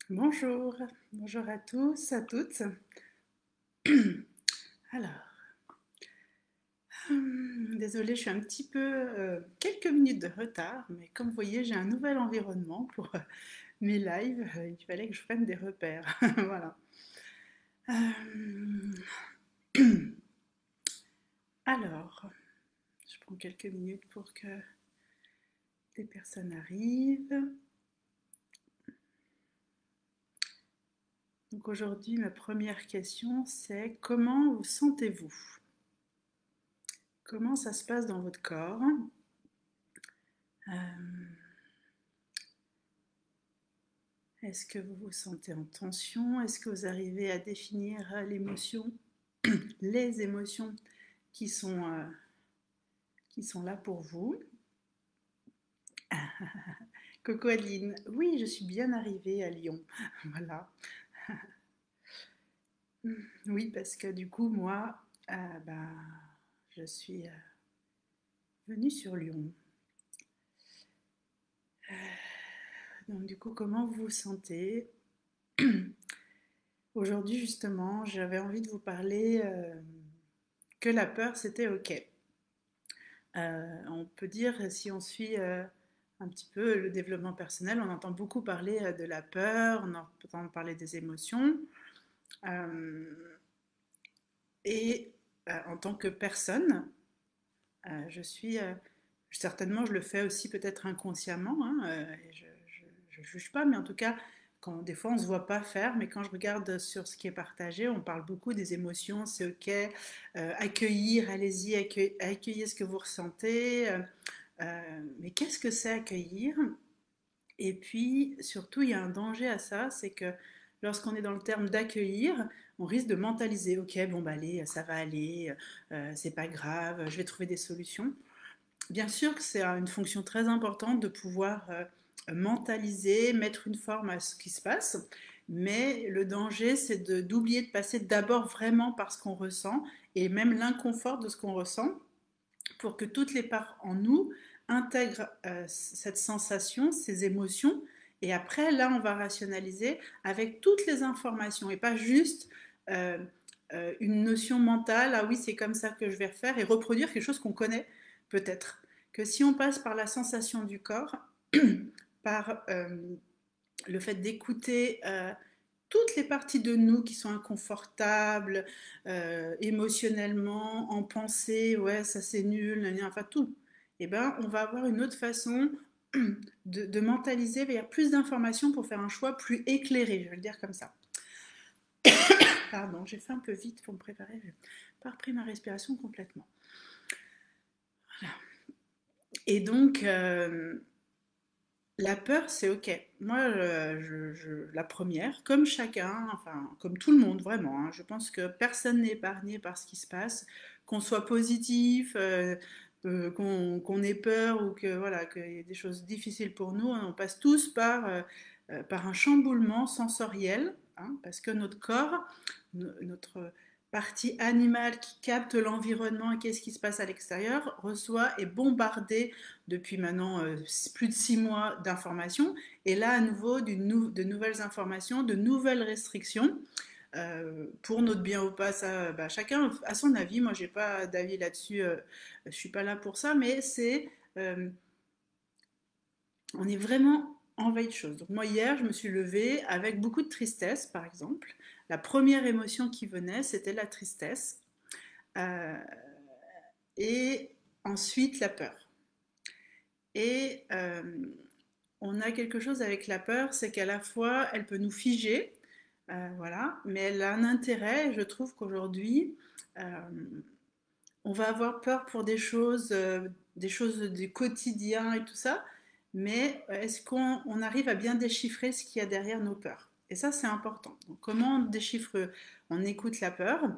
Bonjour, bonjour à tous, à toutes. Alors, désolée, je suis un petit peu, quelques minutes de retard, mais comme vous voyez, j'ai un nouvel environnement pour mes lives. Il fallait que je prenne des repères. Voilà. Euh, alors, je prends quelques minutes pour que des personnes arrivent. Donc aujourd'hui, ma première question, c'est comment vous sentez-vous? Comment ça se passe dans votre corps? Euh, Est-ce que vous vous sentez en tension? Est-ce que vous arrivez à définir l'émotion, les émotions qui sont, euh, qui sont là pour vous? Coco Adeline, oui, je suis bien arrivée à Lyon. Voilà. Oui, parce que du coup, moi, bah, je suis venue sur Lyon. Donc du coup, comment vous vous sentez? Aujourd'hui, justement, j'avais envie de vous parler que la peur, c'était OK. On peut dire, si on suit un petit peu le développement personnel, on entend beaucoup parler de la peur, on entend parler des émotions. Euh, et en tant que personne, je suis, certainement, je le fais aussi peut-être inconsciemment, hein, je ne juge pas, mais en tout cas, quand, des fois on ne se voit pas faire, mais quand je regarde sur ce qui est partagé, on parle beaucoup des émotions, c'est ok, accueillir, allez-y, accueillez ce que vous ressentez, mais qu'est-ce que c'est accueillir? Et puis, surtout, il y a un danger à ça, c'est que lorsqu'on est dans le terme d'accueillir, on risque de mentaliser, ok, bon, bah allez, ça va aller, c'est pas grave, je vais trouver des solutions. Bien sûr que c'est une fonction très importante de pouvoir mentaliser, mettre une forme à ce qui se passe, mais le danger, c'est d'oublier de passer d'abord vraiment par ce qu'on ressent et même l'inconfort de ce qu'on ressent pour que toutes les parts en nous intègrent cette sensation, ces émotions, et après, là, on va rationaliser avec toutes les informations et pas juste une notion mentale, ah oui, c'est comme ça que je vais refaire, et reproduire quelque chose qu'on connaît peut-être. Que si on passe par la sensation du corps, par le fait d'écouter toutes les parties de nous qui sont inconfortables, émotionnellement, en pensée, ouais, ça c'est nul, enfin tout, eh ben, on va avoir une autre façon de mentaliser vers plus d'informations pour faire un choix plus éclairé, je vais le dire comme ça. Pardon, j'ai fait un peu vite pour me préparer, j'ai pas repris ma respiration complètement. Voilà. Et donc, la peur, c'est ok. Moi, la première, comme chacun, enfin, comme tout le monde, vraiment, hein, je pense que personne n'est épargné par ce qui se passe, qu'on soit positif, qu'on ait peur ou que voilà, qu'il y ait des choses difficiles pour nous, hein, on passe tous par un chamboulement sensoriel, hein, parce que notre corps, notre partie animale qui capte l'environnement et qu'est-ce qui se passe à l'extérieur, reçoit et bombardé depuis maintenant plus de 6 mois d'informations, et là à nouveau de nouvelles informations, de nouvelles restrictions. Pour notre bien ou pas, ça, bah, chacun a son avis. Moi, j'ai pas d'avis là-dessus. Je suis pas là pour ça, mais on est vraiment envahi de choses. Donc moi hier, je me suis levée avec beaucoup de tristesse, par exemple. La première émotion qui venait, c'était la tristesse, euh, et ensuite la peur. Et on a quelque chose avec la peur, c'est qu'à la fois, elle peut nous figer, voilà, mais elle a un intérêt. Je trouve qu'aujourd'hui, euh, on va avoir peur pour des choses du quotidien et tout ça, mais est-ce qu'on arrive à bien déchiffrer ce qu'il y a derrière nos peurs? Et ça, c'est important. Donc, comment on déchiffre? On écoute la peur.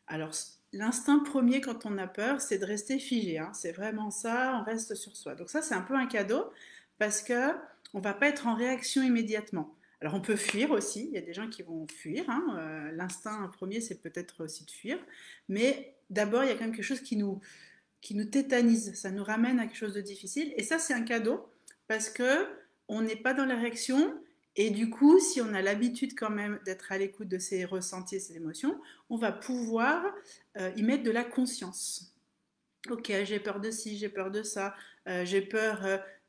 Alors, l'instinct premier quand on a peur, c'est de rester figé, hein. C'est vraiment ça, on reste sur soi. Donc ça, c'est un peu un cadeau parce que on va pas être en réaction immédiatement. Alors on peut fuir aussi, il y a des gens qui vont fuir, hein. L'instinct premier, c'est peut-être aussi de fuir, mais d'abord, il y a quand même quelque chose qui nous tétanise, ça nous ramène à quelque chose de difficile, et ça, c'est un cadeau parce que on n'est pas dans la réaction, Et du coup, si on a l'habitude quand même d'être à l'écoute de ses ressentis et ses émotions, on va pouvoir y mettre de la conscience. Ok, j'ai peur de ci, j'ai peur de ça, j'ai peur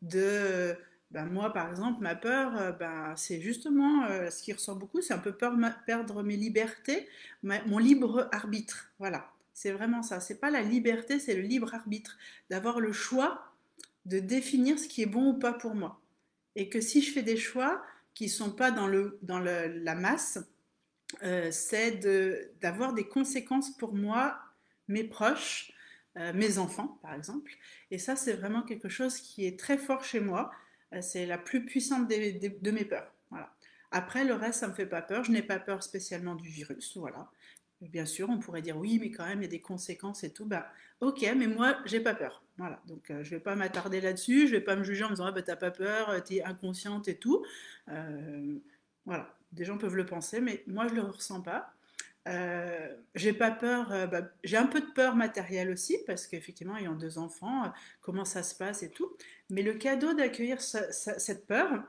de... Ben moi, par exemple, ma peur, ben, c'est justement ce qui ressort beaucoup, c'est un peu peur de perdre mes libertés, mon libre arbitre. Voilà, c'est vraiment ça. C'est pas la liberté, c'est le libre arbitre, d'avoir le choix de définir ce qui est bon ou pas pour moi. Et que si je fais des choix qui ne sont pas la masse, c'est d'avoir des conséquences pour moi, mes proches, mes enfants par exemple. Et ça, c'est vraiment quelque chose qui est très fort chez moi. C'est la plus puissante de mes peurs. Voilà. Après, le reste, ça ne me fait pas peur. Je n'ai pas peur spécialement du virus. Voilà. Bien sûr, on pourrait dire oui, mais quand même, il y a des conséquences et tout. Bah, ok, mais moi, j'ai pas peur. Voilà. Donc, je vais pas m'attarder là-dessus. Je vais pas me juger en me disant, ah, bah, t'as pas peur, t'es inconsciente et tout. Voilà. Des gens peuvent le penser, mais moi, je le ressens pas. J'ai pas peur, bah, j'ai un peu de peur matérielle aussi, parce qu'effectivement, ayant 2 enfants, comment ça se passe et tout. Mais le cadeau d'accueillir cette peur,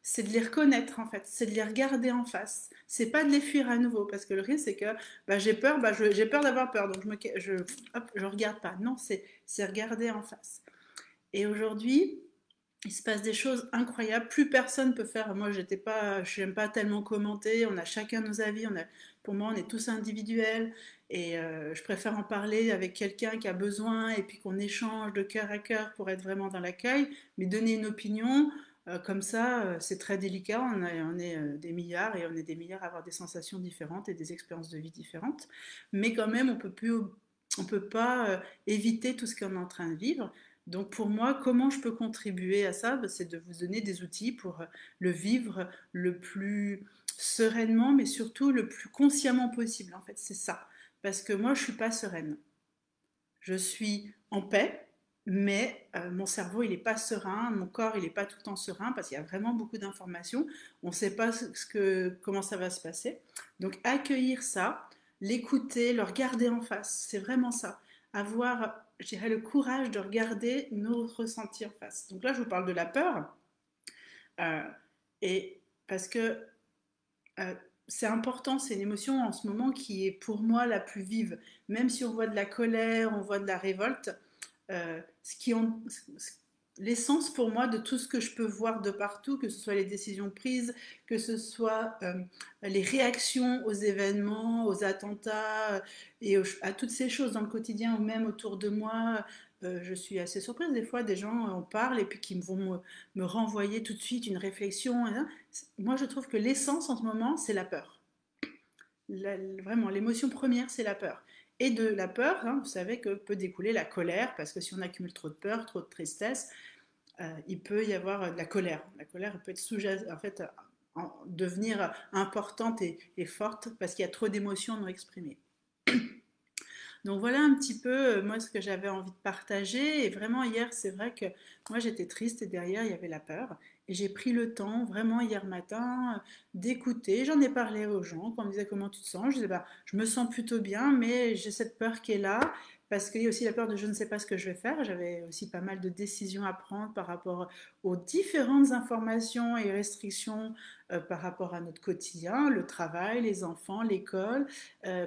c'est de les reconnaître en fait, c'est de les regarder en face. C'est pas de les fuir à nouveau, parce que le risque c'est que bah, j'ai peur, j'ai peur d'avoir peur, donc je regarde pas. Non, c'est regarder en face. Et aujourd'hui, il se passe des choses incroyables. Plus personne peut faire. Moi, je n'aime pas tellement commenter. On a chacun nos avis. Pour moi, on est tous individuels. Et je préfère en parler avec quelqu'un qui a besoin et puis qu'on échange de cœur à cœur pour être vraiment dans l'accueil. Mais donner une opinion, comme ça, c'est très délicat. On est des milliards et on est des milliards à avoir des sensations différentes et des expériences de vie différentes. Mais quand même, on peut pas éviter tout ce qu'on est en train de vivre. Donc pour moi, comment je peux contribuer à ça? C'est de vous donner des outils pour le vivre le plus sereinement, mais surtout le plus consciemment possible. En fait, c'est ça. Parce que moi, je ne suis pas sereine. Je suis en paix, mais mon cerveau, il n'est pas serein, mon corps, il n'est pas tout le temps serein, parce qu'il y a vraiment beaucoup d'informations. On ne sait pas comment ça va se passer. Donc accueillir ça, l'écouter, le regarder en face, c'est vraiment ça. Avoir, je dirais, le courage de regarder nos ressentis en face. Donc là, je vous parle de la peur, euh, et parce que euh, c'est important, c'est une émotion en ce moment qui est pour moi la plus vive. Même si on voit de la colère, on voit de la révolte, ce qui ont, l'essence pour moi de tout ce que je peux voir de partout, que ce soit les décisions prises, que ce soit les réactions aux événements, aux attentats à toutes ces choses dans le quotidien ou même autour de moi. Je suis assez surprise des fois, des gens en parlent et puis qui vont me renvoyer tout de suite une réflexion. Moi, je trouve que l'essence en ce moment, c'est la peur. Vraiment, l'émotion première, c'est la peur. Et de la peur, hein, vous savez que peut découler la colère, parce que si on accumule trop de peur, trop de tristesse, il peut y avoir de la colère. La colère peut être en fait, devenir importante et forte parce qu'il y a trop d'émotions non exprimées. Donc voilà un petit peu moi ce que j'avais envie de partager. Et vraiment hier, c'est vrai que moi j'étais triste et derrière il y avait la peur. Et j'ai pris le temps vraiment hier matin d'écouter. J'en ai parlé aux gens quand on me disait comment tu te sens. Je disais bah je me sens plutôt bien, mais j'ai cette peur qui est là parce qu'il y a aussi la peur de je ne sais pas ce que je vais faire. J'avais aussi pas mal de décisions à prendre par rapport aux différentes informations et restrictions par rapport à notre quotidien, le travail, les enfants, l'école.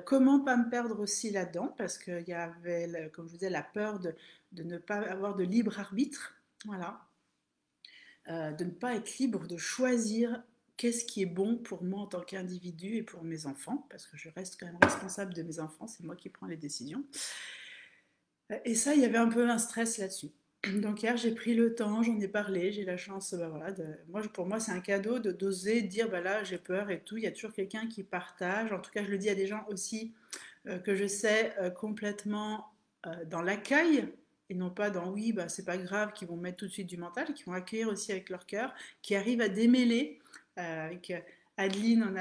Comment pas me perdre aussi là-dedans, parce qu'il y avait, comme je vous disais, la peur de ne pas avoir de libre arbitre, voilà, de ne pas être libre de choisir qu'est-ce qui est bon pour moi en tant qu'individu et pour mes enfants, parce que je reste quand même responsable de mes enfants, c'est moi qui prends les décisions. Et ça, il y avait un peu un stress là-dessus. Donc hier, j'ai pris le temps, j'en ai parlé, j'ai la chance, bah voilà, pour moi, c'est un cadeau de d'oser dire, bah là, j'ai peur et tout. Il y a toujours quelqu'un qui partage. En tout cas, je le dis à des gens aussi que je sais complètement dans l'accueil et non pas dans oui, bah c'est pas grave, qui vont mettre tout de suite du mental, qui vont accueillir aussi avec leur cœur, qui arrivent à démêler avec Adeline,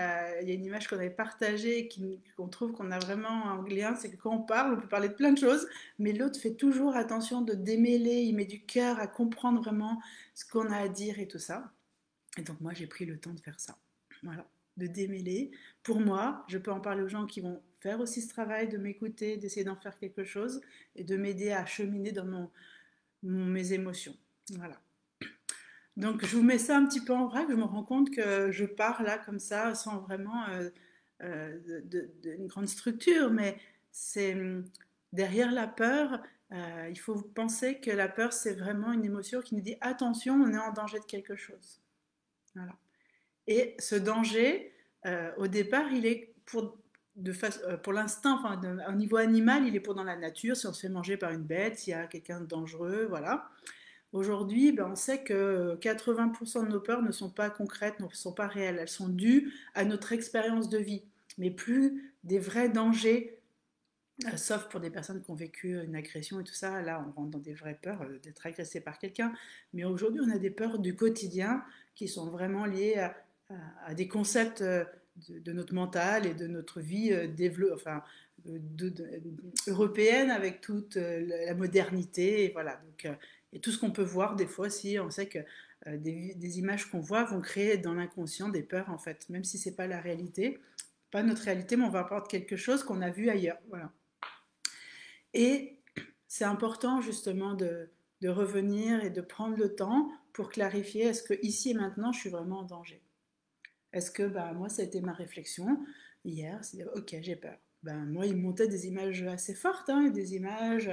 il y a une image qu'on avait partagée et qu'on trouve qu'on a vraiment un lien, c'est que quand on parle, on peut parler de plein de choses, mais l'autre fait toujours attention de démêler, il met du cœur à comprendre vraiment ce qu'on a à dire et tout ça. Et donc moi j'ai pris le temps de faire ça. Voilà, de démêler. Pour moi, je peux en parler aux gens qui vont faire aussi ce travail, de m'écouter, d'essayer d'en faire quelque chose et de m'aider à cheminer dans mes émotions. Voilà. Donc je vous mets ça un petit peu en vrac, je me rends compte que je pars là comme ça sans vraiment une grande structure, mais c'est derrière la peur, il faut penser que la peur c'est vraiment une émotion qui nous dit attention, on est en danger de quelque chose. Voilà. Et ce danger, au départ, il est pour l'instant, enfin, au niveau animal, il est pour dans la nature, si on se fait manger par une bête, s'il y a quelqu'un de dangereux, voilà. Aujourd'hui, ben, on sait que 80% de nos peurs ne sont pas concrètes, ne sont pas réelles. Elles sont dues à notre expérience de vie, mais plus des vrais dangers, sauf pour des personnes qui ont vécu une agression et tout ça. Là, on rentre dans des vraies peurs d'être agressé par quelqu'un. Mais aujourd'hui, on a des peurs du quotidien qui sont vraiment liées à des concepts de notre mental et de notre vie enfin, européenne avec toute la modernité. Et voilà. Donc, et tout ce qu'on peut voir, des fois aussi, on sait que des images qu'on voit vont créer dans l'inconscient des peurs, en fait, même si c'est pas la réalité, pas notre réalité, mais on va apprendre quelque chose qu'on a vu ailleurs. Voilà. Et c'est important justement de revenir et de prendre le temps pour clarifier est-ce que ici et maintenant je suis vraiment en danger. Est-ce que bah, moi ça a été ma réflexion hier, c'est dire ok j'ai peur. Ben, moi il me montait des images assez fortes, hein, des images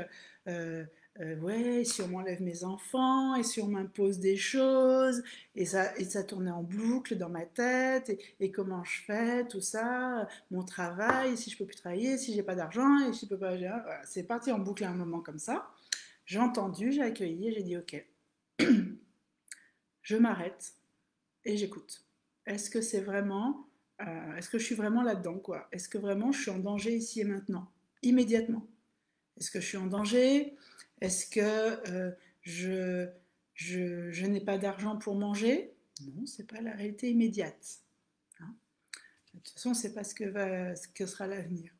euh, ouais, si on m'enlève mes enfants, et si on m'impose des choses, et ça tournait en boucle dans ma tête, et comment je fais, tout ça, mon travail, si je peux plus travailler, si j'ai pas d'argent, et si je peux pas. Voilà, c'est parti en boucle à un moment comme ça. J'ai entendu, j'ai accueilli, j'ai dit ok, je m'arrête et j'écoute. Est-ce que c'est vraiment, est-ce que je suis vraiment là-dedans, quoi? Est-ce que vraiment je suis en danger ici et maintenant, immédiatement? Est-ce que je suis en danger? Est-ce que je, je n'ai pas d'argent pour manger? Non, c'est pas la réalité immédiate. Hein. De toute façon, on ne sait pas ce que sera l'avenir.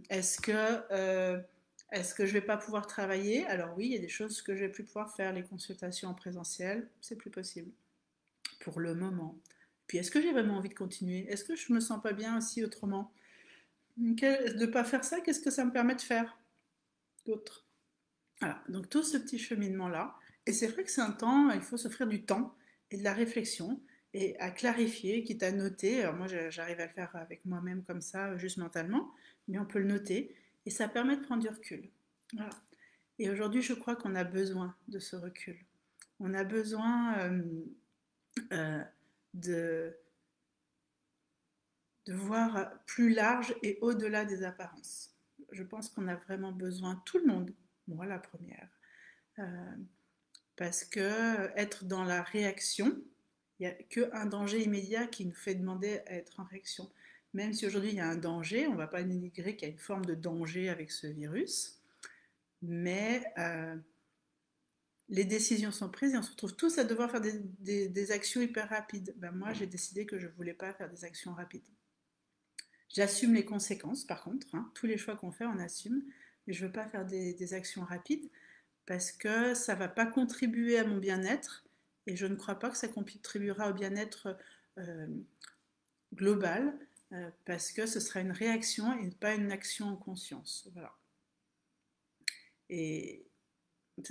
Est-ce que je ne vais pas pouvoir travailler? Alors oui, il y a des choses que je ne vais plus pouvoir faire. Les consultations en présentiel, c'est plus possible pour le moment. Puis est-ce que j'ai vraiment envie de continuer? Est-ce que je me sens pas bien aussi autrement? De ne pas faire ça, qu'est-ce que ça me permet de faire d'autre? Voilà, donc tout ce petit cheminement-là. Et c'est vrai que c'est un temps, il faut s'offrir du temps et de la réflexion et à clarifier, quitte à noter. Alors moi, j'arrive à le faire avec moi-même comme ça, juste mentalement, mais on peut le noter et ça permet de prendre du recul. Voilà. Et aujourd'hui, je crois qu'on a besoin de ce recul. On a besoin euh, de, de voir plus large et au-delà des apparences. Je pense qu'on a vraiment besoin, tout le monde, moi la première, euh, parce que être dans la réaction, il n'y a qu'un danger immédiat qui nous fait demander à être en réaction. Même si aujourd'hui il y a un danger, on ne va pas dénigrer qu'il y a une forme de danger avec ce virus, mais les décisions sont prises et on se retrouve tous à devoir faire des actions hyper rapides. Ben moi, j'ai décidé que je ne voulais pas faire des actions rapides. J'assume les conséquences, par contre, hein, tous les choix qu'on fait, on assume, mais je ne veux pas faire des actions rapides parce que ça ne va pas contribuer à mon bien-être et je ne crois pas que ça contribuera au bien-être euh, global parce que ce sera une réaction et pas une action en conscience. Voilà. Et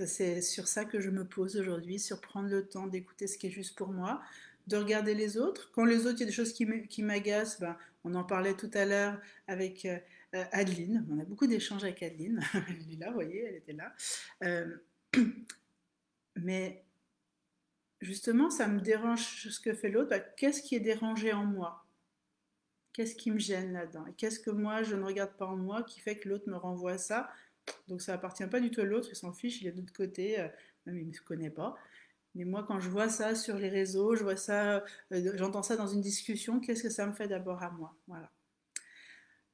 c'est sur ça que je me pose aujourd'hui, sur prendre le temps d'écouter ce qui est juste pour moi, de regarder les autres. Quand les autres, il y a des choses qui m'agacent, ben, on en parlait tout à l'heure avec Adeline. On a beaucoup d'échanges avec Adeline. Elle est là, vous voyez, elle était là. Euh, mais justement, ça me dérange ce que fait l'autre. Ben, qu'est-ce qui est dérangé en moi? Qu'est-ce qui me gêne là-dedans? Et qu'est-ce que moi, je ne regarde pas en moi qui fait que l'autre me renvoie ça? Donc ça appartient pas du tout à l'autre, il s'en fiche, il est de l'autre côté, même il ne me connaît pas. Mais moi, quand je vois ça sur les réseaux, je vois ça, j'entends ça dans une discussion, qu'est-ce que ça me fait d'abord à moi? Voilà.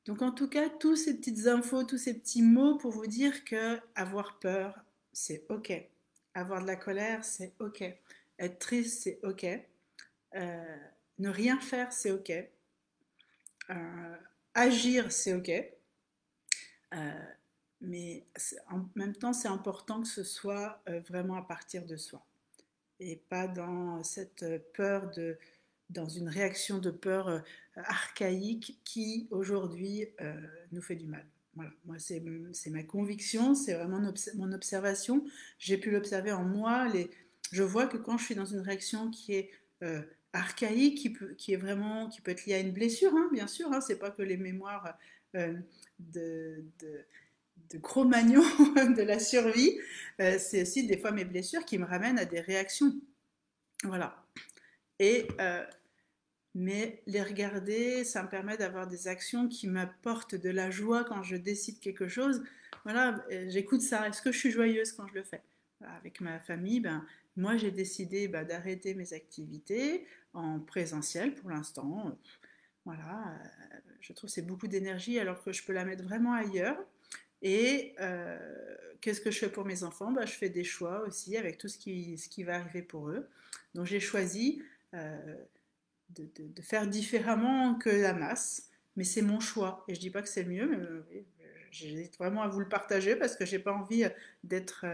Donc en tout cas, tous ces petites infos, tous ces petits mots pour vous dire que avoir peur, c'est ok. Avoir de la colère, c'est ok. Être triste, c'est ok. Euh, ne rien faire, c'est ok. Agir, c'est ok. Euh, mais en même temps, c'est important que ce soit vraiment à partir de soi et pas dans cette peur dans une réaction de peur archaïque qui aujourd'hui nous fait du mal. Voilà, moi c'est ma conviction, c'est vraiment mon observation. J'ai pu l'observer en moi, je vois que quand je suis dans une réaction qui est archaïque, qui peut être liée à une blessure, hein, bien sûr, hein, c'est pas que les mémoires euh, de, de, de Cro-Magnon de la survie, c'est aussi des fois mes blessures qui me ramènent à des réactions. Voilà. Et mais les regarder, ça me permet d'avoir des actions qui m'apportent de la joie quand je décide quelque chose. Voilà, j'écoute ça. Est-ce que je suis joyeuse quand je le fais? Voilà, avec ma famille, ben, moi j'ai décidé d'arrêter mes activités en présentiel pour l'instant. Voilà, je trouve que c'est beaucoup d'énergie alors que je peux la mettre vraiment ailleurs. Et qu'est-ce que je fais pour mes enfants? Ben, je fais des choix aussi avec tout ce qui va arriver pour eux. Donc j'ai choisi de faire différemment que la masse, mais c'est mon choix. Et je dis pas que c'est le mieux, mais j'ai vraiment à vous le partager parce que j'ai pas envie d'être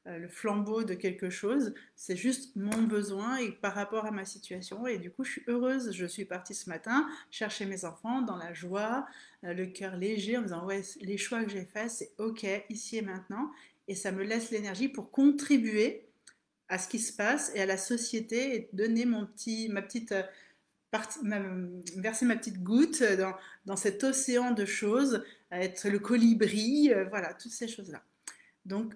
le flambeau de quelque chose. C'est juste mon besoin et par rapport à ma situation. Et du coup, je suis heureuse. Je suis partie ce matin chercher mes enfants dans la joie, le cœur léger, en me disant ouais, les choix que j'ai faits, c'est ok ici et maintenant. Et ça me laisse l'énergie pour contribuer à ce qui se passe et à la société et donner ma petite verser ma petite goutte dans cet océan de choses, être le colibri, voilà, toutes ces choses-là. Donc,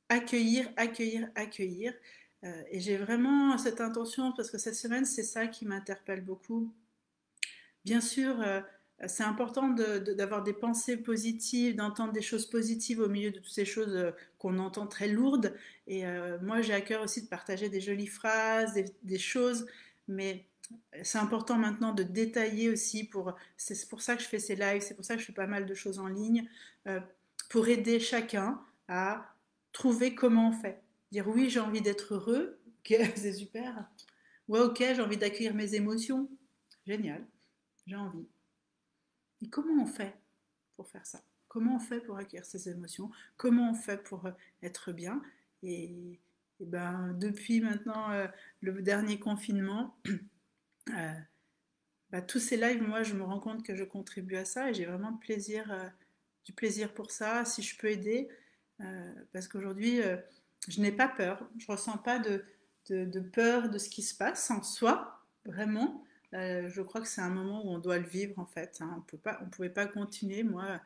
accueillir, accueillir, accueillir. Et j'ai vraiment cette intention, parce que cette semaine, c'est ça qui m'interpelle beaucoup. Bien sûr, c'est important d'avoir des pensées positives, d'entendre des choses positives au milieu de toutes ces choses qu'on entend très lourdes. Et moi, j'ai à cœur aussi de partager des jolies phrases, des choses, mais c'est important maintenant de détailler aussi. C'est pour ça que je fais ces lives, c'est pour ça que je fais pas mal de choses en ligne, euh, pour aider chacun à trouver comment on fait. Dire oui, j'ai envie d'être heureux, ok, c'est super. Ouais, ok, j'ai envie d'accueillir mes émotions, génial, j'ai envie. Et comment on fait pour faire ça? Comment on fait pour accueillir ses émotions? Comment on fait pour être bien? Et, et ben, depuis maintenant le dernier confinement, euh, tous ces lives, moi, je me rends compte que je contribue à ça et j'ai vraiment du plaisir pour ça, si je peux aider. Parce qu'aujourd'hui, je n'ai pas peur. Je ne ressens pas de peur de ce qui se passe en soi, vraiment. Je crois que c'est un moment où on doit le vivre, en fait, hein. On ne pouvait pas continuer. Moi,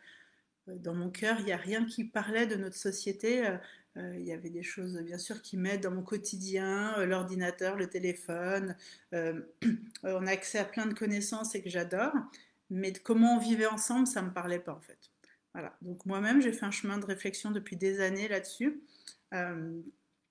dans mon cœur, il n'y a rien qui parlait de notre société. Il y avait des choses, bien sûr, qui m'aident dans mon quotidien, l'ordinateur, le téléphone. Euh, on a accès à plein de connaissances et que j'adore. Mais comment on vivait ensemble, ça ne me parlait pas, en fait. Voilà. Donc moi-même, j'ai fait un chemin de réflexion depuis des années là-dessus. Euh,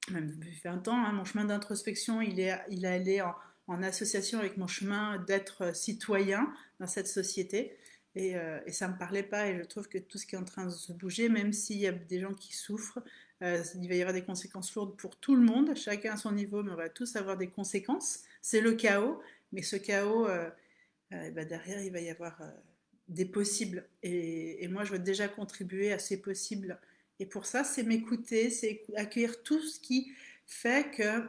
Même depuis 20 ans, hein, mon chemin d'introspection, il est allé en association avec mon chemin d'être citoyen dans cette société. Et ça ne me parlait pas et je trouve que tout ce qui est en train de se bouger, même s'il y a des gens qui souffrent, il va y avoir des conséquences lourdes pour tout le monde, chacun à son niveau, mais on va tous avoir des conséquences. C'est le chaos, mais ce chaos, ben derrière, il va y avoir des possibles. Et moi, je veux déjà contribuer à ces possibles. Et pour ça, c'est m'écouter, c'est accueillir tout ce qui fait que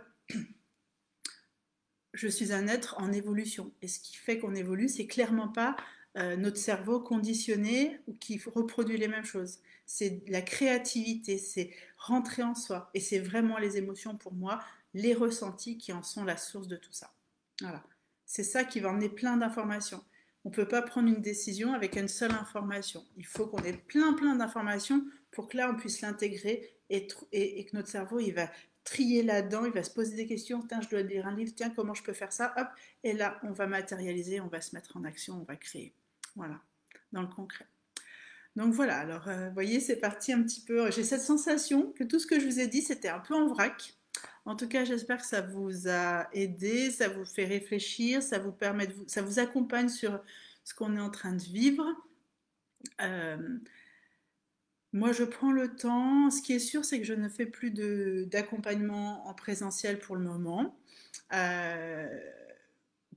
je suis un être en évolution. Et ce qui fait qu'on évolue, c'est clairement pas notre cerveau conditionné ou qui reproduit les mêmes choses. C'est la créativité, c'est rentrer en soi. Et c'est vraiment les émotions pour moi, les ressentis qui en sont la source de tout ça. Voilà. C'est ça qui va emmener plein d'informations. On ne peut pas prendre une décision avec une seule information. Il faut qu'on ait plein d'informations pour que là, on puisse l'intégrer et que notre cerveau, il va trier là-dedans, il va se poser des questions, tiens, je dois lire un livre, tiens, comment je peux faire ça, hop, et là, on va matérialiser, on va se mettre en action, on va créer. Voilà, dans le concret. Donc voilà, alors, vous voyez, c'est parti un petit peu, j'ai cette sensation que tout ce que je vous ai dit, c'était un peu en vrac. En tout cas, j'espère que ça vous a aidé, ça vous fait réfléchir, ça vous permet ça vous accompagne sur ce qu'on est en train de vivre. Euh, Moi, je prends le temps. Ce qui est sûr, c'est que je ne fais plus d'accompagnement en présentiel pour le moment. Euh,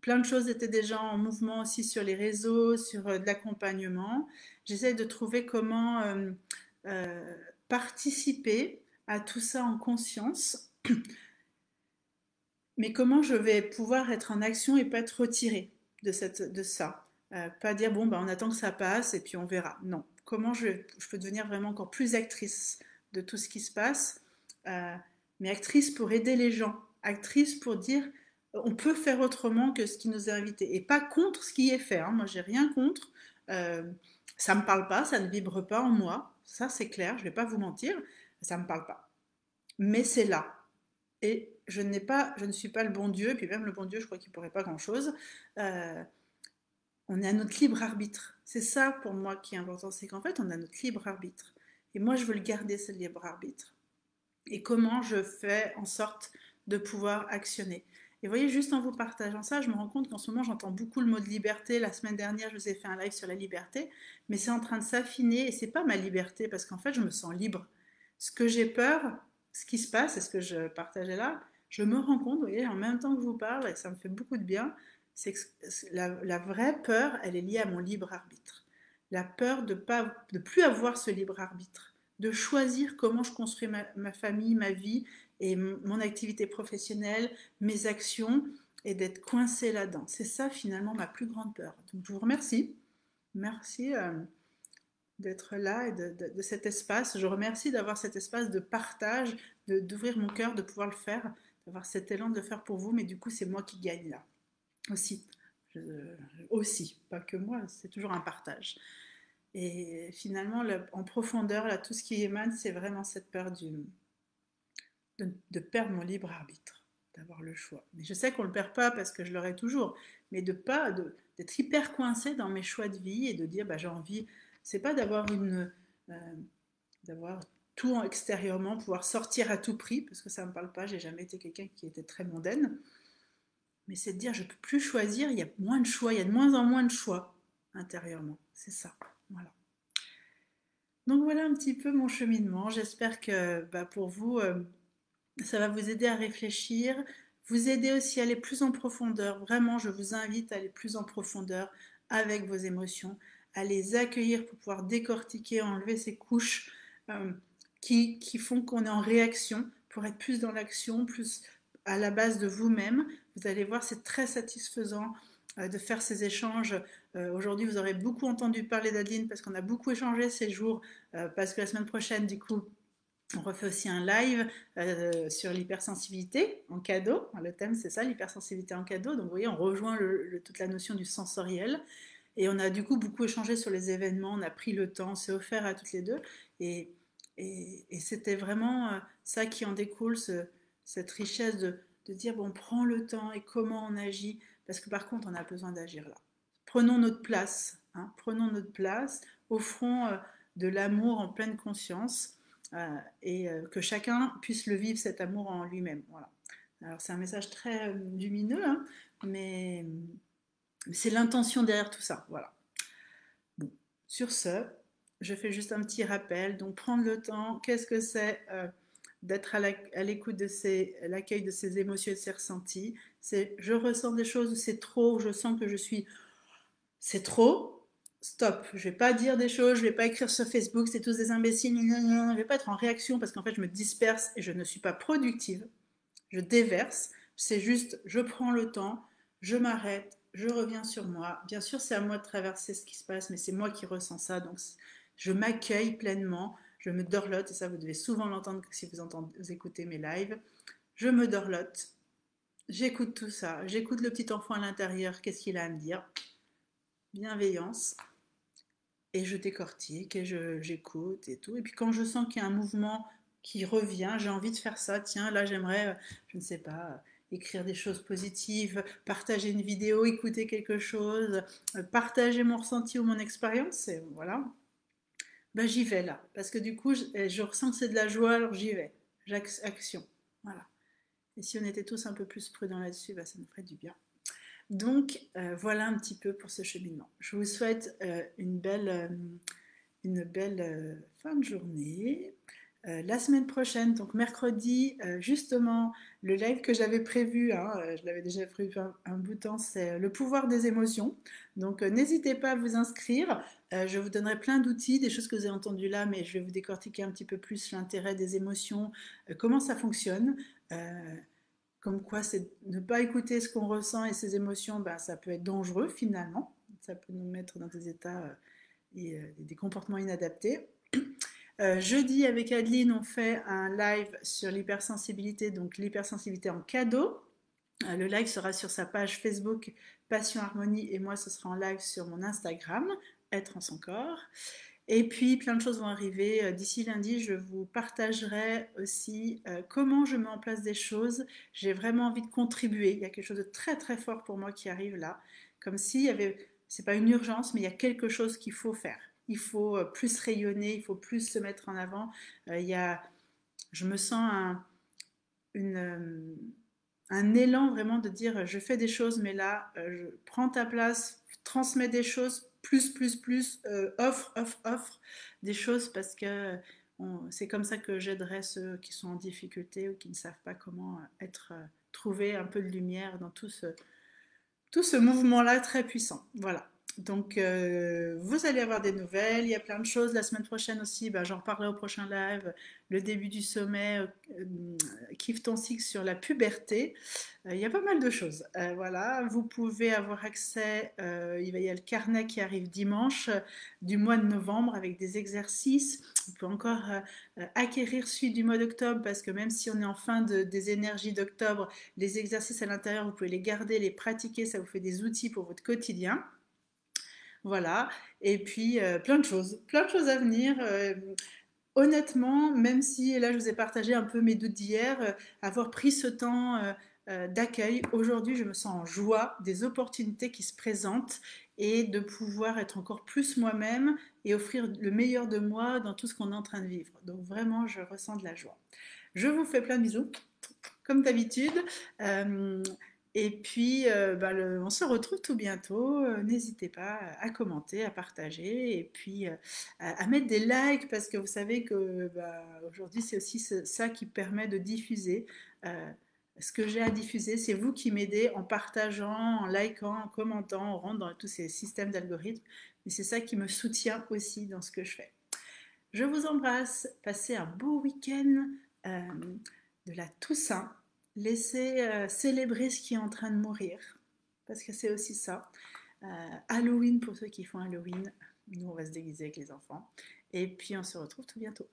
Plein de choses étaient déjà en mouvement aussi sur les réseaux, sur de l'accompagnement. J'essaie de trouver comment euh, participer à tout ça en conscience, mais comment je vais pouvoir être en action et pas être retirée de ça. Pas dire, bon, bah, on attend que ça passe et puis on verra. Non. Comment je peux devenir vraiment encore plus actrice de tout ce qui se passe, mais actrice pour aider les gens, actrice pour dire on peut faire autrement que ce qui nous est invité, et pas contre ce qui est fait. Hein. Moi, j'ai rien contre. Euh, Ça me parle pas, ça ne vibre pas en moi. Ça, c'est clair. Je vais pas vous mentir, ça me parle pas. Mais c'est là. Et je ne suis pas le bon Dieu. Et puis même le bon Dieu, je crois qu'il pourrait pas grand-chose. Euh, on est à notre libre arbitre. C'est ça pour moi qui est important, c'est qu'en fait, on a notre libre arbitre. Et moi, je veux le garder, ce libre arbitre. Et comment je fais en sorte de pouvoir actionner. Et vous voyez, juste en vous partageant ça, je me rends compte qu'en ce moment, j'entends beaucoup le mot de liberté. La semaine dernière, je vous ai fait un live sur la liberté, mais c'est en train de s'affiner et c'est pas ma liberté parce qu'en fait, je me sens libre. Ce que j'ai peur, ce qui se passe, et ce que je partageais là, je me rends compte, vous voyez, en même temps que je vous parle, et ça me fait beaucoup de bien, c'est que la vraie peur, elle est liée à mon libre arbitre. La peur de ne plus avoir ce libre arbitre, de choisir comment je construis ma famille, ma vie et mon activité professionnelle, mes actions, et d'être coincée là-dedans. C'est ça finalement ma plus grande peur. Donc je vous remercie. Merci d'être là et de cet espace. Je remercie d'avoir cet espace de partage, d'ouvrir mon cœur, de pouvoir le faire, d'avoir cet élan de le faire pour vous, mais du coup c'est moi qui gagne là. Aussi. Je, aussi, pas que moi, c'est toujours un partage. Et finalement, en profondeur, là, tout ce qui émane, c'est vraiment cette peur de perdre mon libre arbitre, d'avoir le choix. Mais je sais qu'on ne le perd pas parce que je l'aurai toujours, mais d'être hyper coincé dans mes choix de vie et de dire bah, j'ai envie, c'est pas d'avoir tout extérieurement, pouvoir sortir à tout prix, parce que ça ne me parle pas, j'ai jamais été quelqu'un qui était très mondaine, mais c'est de dire je ne peux plus choisir, il y a moins de choix, il y a de moins en moins de choix intérieurement, c'est ça, voilà. Donc voilà un petit peu mon cheminement, j'espère que bah, pour vous, ça va vous aider à réfléchir, vous aider aussi à aller plus en profondeur. Vraiment, je vous invite à aller plus en profondeur avec vos émotions, à les accueillir pour pouvoir décortiquer, enlever ces couches qui font qu'on est en réaction, pour être plus dans l'action, plus à la base de vous-même. Vous allez voir, c'est très satisfaisant de faire ces échanges. Aujourd'hui, vous aurez beaucoup entendu parler d'Adeline parce qu'on a beaucoup échangé ces jours, parce que la semaine prochaine, du coup, on refait aussi un live sur l'hypersensibilité en cadeau. Le thème, c'est ça, l'hypersensibilité en cadeau. Donc, vous voyez, on rejoint toute la notion du sensoriel. Et on a du coup beaucoup échangé sur les événements. On a pris le temps, c'est offert à toutes les deux. Et, et c'était vraiment ça qui en découle, cette richesse de dire, bon, prends le temps et comment on agit. Parce que par contre, on a besoin d'agir là. Prenons notre place. Hein, prenons notre place. Offrons de l'amour en pleine conscience. Et que chacun puisse le vivre cet amour en lui-même. Voilà. Alors c'est un message très lumineux, hein, mais c'est l'intention derrière tout ça. Voilà. Bon. Sur ce, je fais juste un petit rappel. Donc prendre le temps, qu'est-ce que c'est d'être à l'écoute de l'accueil de ses émotions et de ses ressentis. C'est je ressens des choses où c'est trop, où je sens que c'est trop. Stop, je vais pas dire des choses, je vais pas écrire sur Facebook, c'est tous des imbéciles, je vais pas être en réaction parce qu'en fait je me disperse et je ne suis pas productive, je déverse, c'est juste je prends le temps, je m'arrête, je reviens sur moi. Bien sûr c'est à moi de traverser ce qui se passe, mais c'est moi qui ressens ça, donc je m'accueille pleinement, je me dorlote, et ça vous devez souvent l'entendre si vous écoutez mes lives, je me dorlote, j'écoute tout ça, j'écoute le petit enfant à l'intérieur, qu'est-ce qu'il a à me dire, bienveillance, et je décortique et j'écoute et tout. Et puis quand je sens qu'il y a un mouvement qui revient, j'ai envie de faire ça. Tiens, là j'aimerais, je ne sais pas, écrire des choses positives, partager une vidéo, écouter quelque chose, partager mon ressenti ou mon expérience. Et voilà, ben, j'y vais là. Parce que du coup, je ressens que c'est de la joie, alors j'y vais. Action. Voilà. Et si on était tous un peu plus prudents là-dessus, ben, ça nous ferait du bien. Donc voilà un petit peu pour ce cheminement. Je vous souhaite une belle fin de journée. La semaine prochaine, donc mercredi, justement, le live que j'avais prévu, hein, je l'avais déjà prévu un bout de temps, c'est le pouvoir des émotions. Donc n'hésitez pas à vous inscrire. Je vous donnerai plein d'outils, des choses que vous avez entendues là, mais je vais vous décortiquer un petit peu plus l'intérêt des émotions, comment ça fonctionne. Comme quoi, c'est ne pas écouter ce qu'on ressent et ses émotions, ben, ça peut être dangereux finalement. Ça peut nous mettre dans des états et des comportements inadaptés. Jeudi, avec Adeline, on fait un live sur l'hypersensibilité, donc l'hypersensibilité en cadeau. Le live sera sur sa page Facebook Passion Harmonie et moi ce sera en live sur mon Instagram, Être en son corps. Et puis plein de choses vont arriver. D'ici lundi, je vous partagerai aussi comment je mets en place des choses. J'ai vraiment envie de contribuer. Il y a quelque chose de très très fort pour moi qui arrive là. Comme s'il y avait, c'est pas une urgence, mais il y a quelque chose qu'il faut faire. Il faut plus rayonner, il faut plus se mettre en avant. Il y a, je me sens une, un élan vraiment de dire je fais des choses, mais là, je prends ta place, transmets des choses, plus, offre des choses parce que c'est comme ça que j'aiderai ceux qui sont en difficulté ou qui ne savent pas comment trouver un peu de lumière dans tout ce mouvement-là très puissant. Voilà. Donc, vous allez avoir des nouvelles. Il y a plein de choses. La semaine prochaine aussi, ben, j'en reparlerai au prochain live. Le début du sommet, Kiffe ton cycle sur la puberté. Il y a pas mal de choses. Voilà. Vous pouvez avoir accès. Il y a le carnet qui arrive dimanche du mois de novembre avec des exercices. Vous pouvez encore acquérir celui du mois d'octobre parce que même si on est en fin des énergies d'octobre, les exercices à l'intérieur, vous pouvez les garder, les pratiquer. Ça vous fait des outils pour votre quotidien. Voilà, et puis plein de choses à venir. Honnêtement, même si là je vous ai partagé un peu mes doutes d'hier, avoir pris ce temps d'accueil, aujourd'hui je me sens en joie des opportunités qui se présentent et de pouvoir être encore plus moi-même et offrir le meilleur de moi dans tout ce qu'on est en train de vivre. Donc vraiment, je ressens de la joie. Je vous fais plein de bisous, comme d'habitude. Euh, et puis, on se retrouve tout bientôt. N'hésitez pas à commenter, à partager et puis à mettre des likes parce que vous savez que aujourd'hui, c'est aussi ça qui permet de diffuser. Ce que j'ai à diffuser, c'est vous qui m'aidez en partageant, en likant, en commentant, on rentre dans tous ces systèmes d'algorithmes. Et c'est ça qui me soutient aussi dans ce que je fais. Je vous embrasse, passez un beau week-end euh, de la Toussaint. Laissez célébrer ce qui est en train de mourir, parce que c'est aussi ça. Halloween pour ceux qui font Halloween, nous on va se déguiser avec les enfants. Et puis on se retrouve tout bientôt.